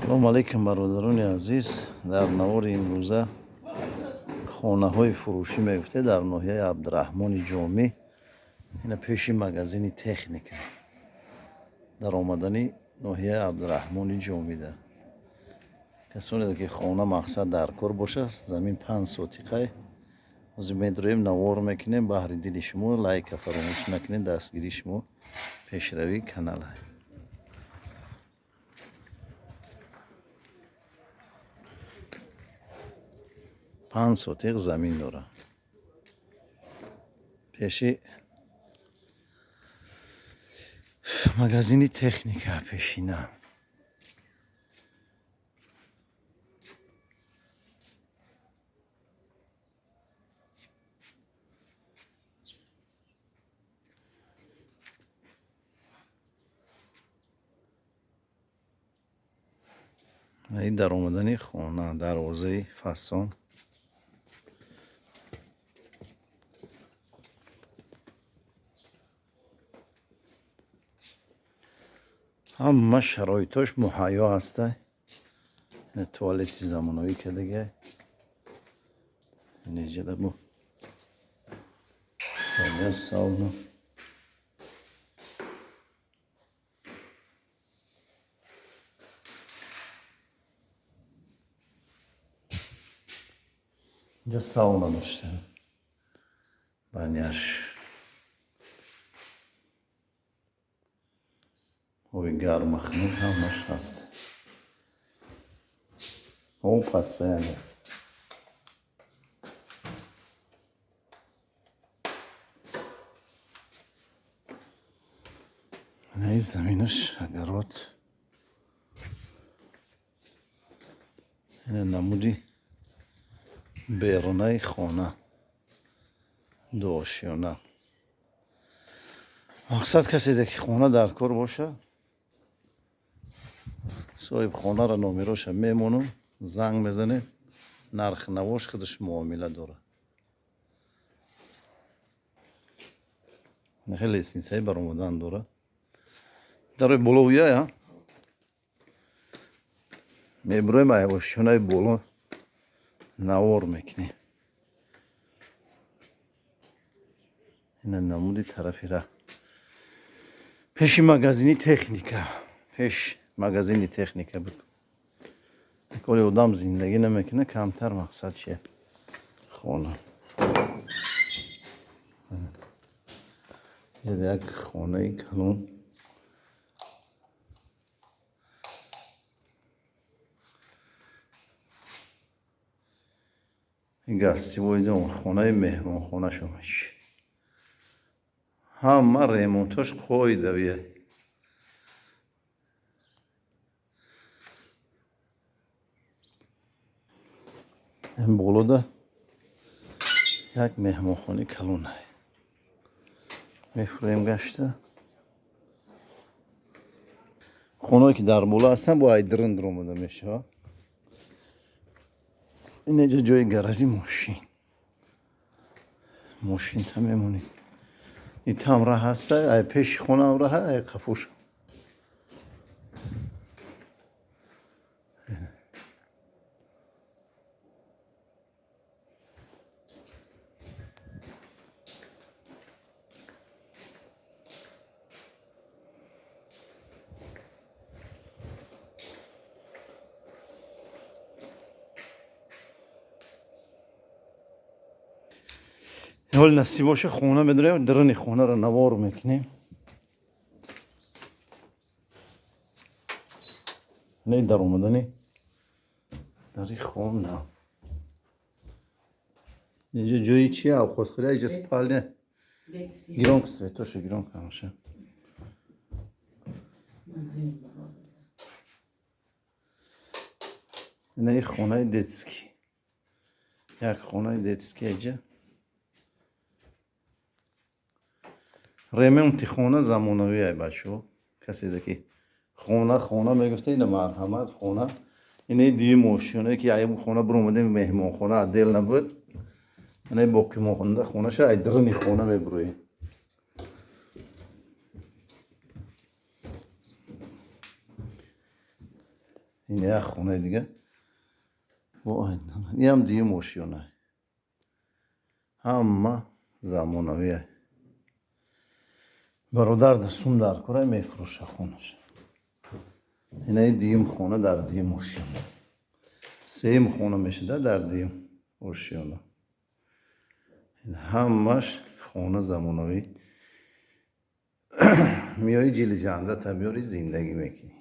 салому алайкум бародарони азиз. дар навори имрӯза хонаҳои фурӯшӣ мегуфта дар ноҳияи абдураҳмони ҷомӣ, ина пеши магазини техника дар омадани ноҳияи абдураҳмони ҷомида. касоне ки хона мақсад дар кор бошад, замин 5 сотиқай ҳозир медуроем навор мекунем. баҳри диди шумо лайка фаромӯш накунед, дастгирии шумо пешравии канала. 5 сотиқ замин дорад. пеши магазини техника пешина. ин дар омадани хона, дарвозаи фасон. ҳама шароитош муҳайё ҳаста. туалети замоновӣ кардага неҷада бу сауна. اینجا ساونا داشته بانیاش آبی گرم مخنوق همش هست. او پسته یعنی این زمینش اگرات این نمودی بیرونای خانه دوشیانه. مقصد کسی که خانه در کار باشه، صاحب خانه را نومیراش میمونم، زنگ میزنه، نرخ نواش خودش معامله داره. خیلی لیسنسایی برآمدن داره. در بلویه یا میبریم ایواشونای بلو نوار میکنی. این نمودی طرفی را پیش مغازینی تکنیکا، پیش مغازینی تکنیکا بود. کلی آدم زندگی نمیکنه، کمتر مقصد چیه خانه. یک خانه کلون این گستی باید اون خانه مهمان خانه شماش همه ریمونتاش قویده بیه. این بولو ده یک مهمان خانه کلونه میفرویم گشته. خانه که در بالا هستن با ایدرن درآمده میشه. این اینجا جای گراژی ماشین تا میمونی. این تام راه هسته، ای پیش خانه راه، ای قفوش. حال نصیب باشه خونه بدریم، درنی خونه را نوار میکنیم. نه در اومدنی داری خونه. اینجا جایی چیه؟ او خود خیلی اینجا سپاله گیران کسوی توشه گیران کمشه. نه خونه دیتسکی، یک خونه دیتسکی اینجا. ремонти хона замонавие бачо. касе ки хона мегуфта ина марҳамат хона. ина ди мошине ки ай хона буромадем меҳмонхона адел набуд. ина боқӣ монда хонаша ай дрни хона мебурои. این یک خونه دیگه این هم دیگه موشیونه همه زمانویه برادر دستون در کره میفروشه خونش اینه دیم خونه در دیم موشیونه سیم خونه میشه در دیم موشیونه این همش خونه زمانوی میای جیل جانده تا میاری زندگی میکنی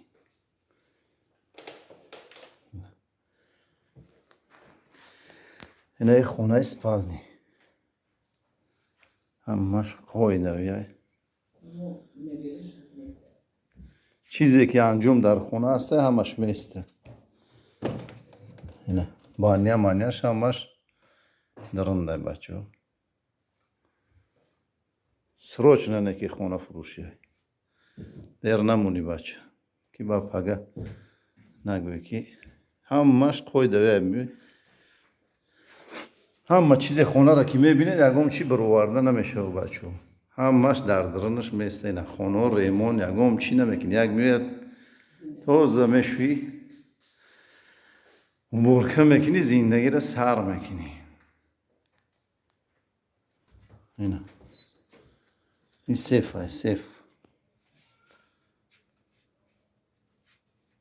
اینه خونه اسپالنی همش خویدویه چیزی که انجام در خونه هسته همش میسته اینه بانیا مانیاش همش درنده بچه ها سروچ نه که خونه فروشی در نمونی بچه که با پگه نگوی که همش خویدویه می همه چیز خونه را که میبینید یکم چی برآورده نمیشه بچه ها همش در درنش میسته اینه خونه ریمون یکم چی نمیکنی یک میاد توزه میشوی برکه میکنی زندگی را سر میکنی اینه این سیف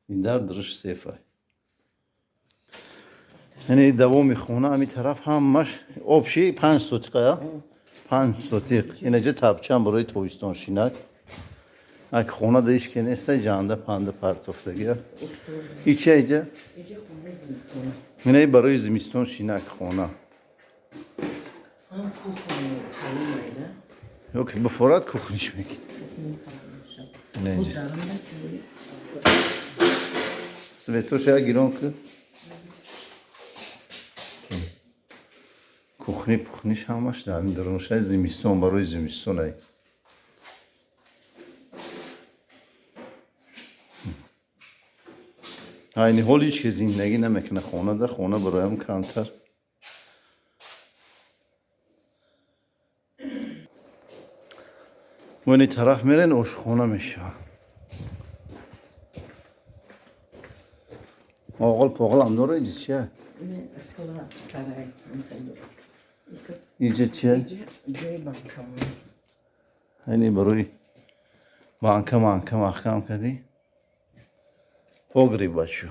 این در درش سیفه یعنی دومی خونه همی طرف همش آبشی 5 سوتیقه 5 سوتیق اینه جه تبچه برای تویستان شینک اگه خونه دیش که نیسته جانده پنده پرتفتگی ایچه ایجه؟ اینه برای زمستان شینک خونه اوکی بفورد کوخنیش میکنی اینه اینجا سویتوش یا گیرون که کوخنیش همش در این درونش های زمستان برای زمستان های اینی حال هیچ که زندگی نمیکنه خونه ده خونه برای هم کمتر و اینی طرف میرین اشخونه میشه آقل پاقل هم داره اینجا چیه؟ اینجا چیه؟ اینی برای بانکه محکم کردی پاگری بچه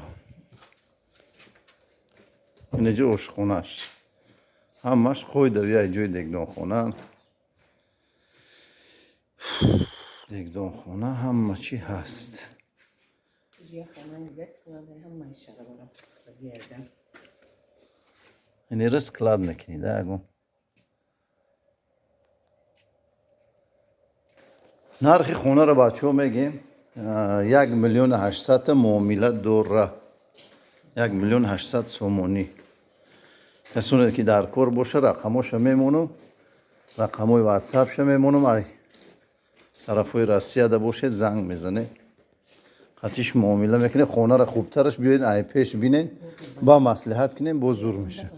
اینجا اشخونه است همش خوی دویه جای دگدان خونه دگدان خونه همه چی هست اینی رس کلاد میکنی ده اگم نرخی خونه رو بچه ها میگیم 1,800,000 معامله دوره 1,800,000 سومونی کسونه که در کار باشه رقماش میمونم رقمای واتساپش میمونم طرفای روسیه ده باشه زنگ میزنه قطعش معامله میکنه خونه رو خوبترش بیاید ای پیش بینین با مصلحت کنین با زور میشه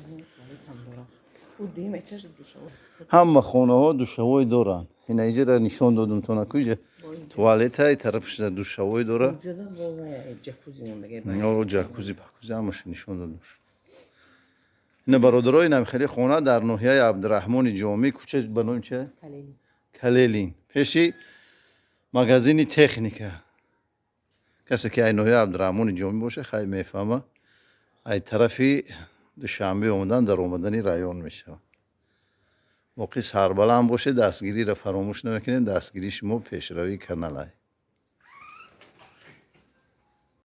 همه خونه ها دوشوی دارن این ایجا را نشان دادم تو نکویجه توالت های طرفش در دوشوی داره جکوزی پکوزی همش نشان دادم این برادرای نمیخیلی خونه در ناحیه عبدالرحمن جامی کوچه بنام چه؟ کلیلین پیشی مغازین تکنیکه کسی که این ناحیه عبدالرحمن جامی باشه خیلی میفهمه این طرفی دوشنبه اومدن در اومدنی رایون میشه موقعی سربالا هم باشه دستگیری را فراموش نمیکنیم دستگیری شما پیشروی کنال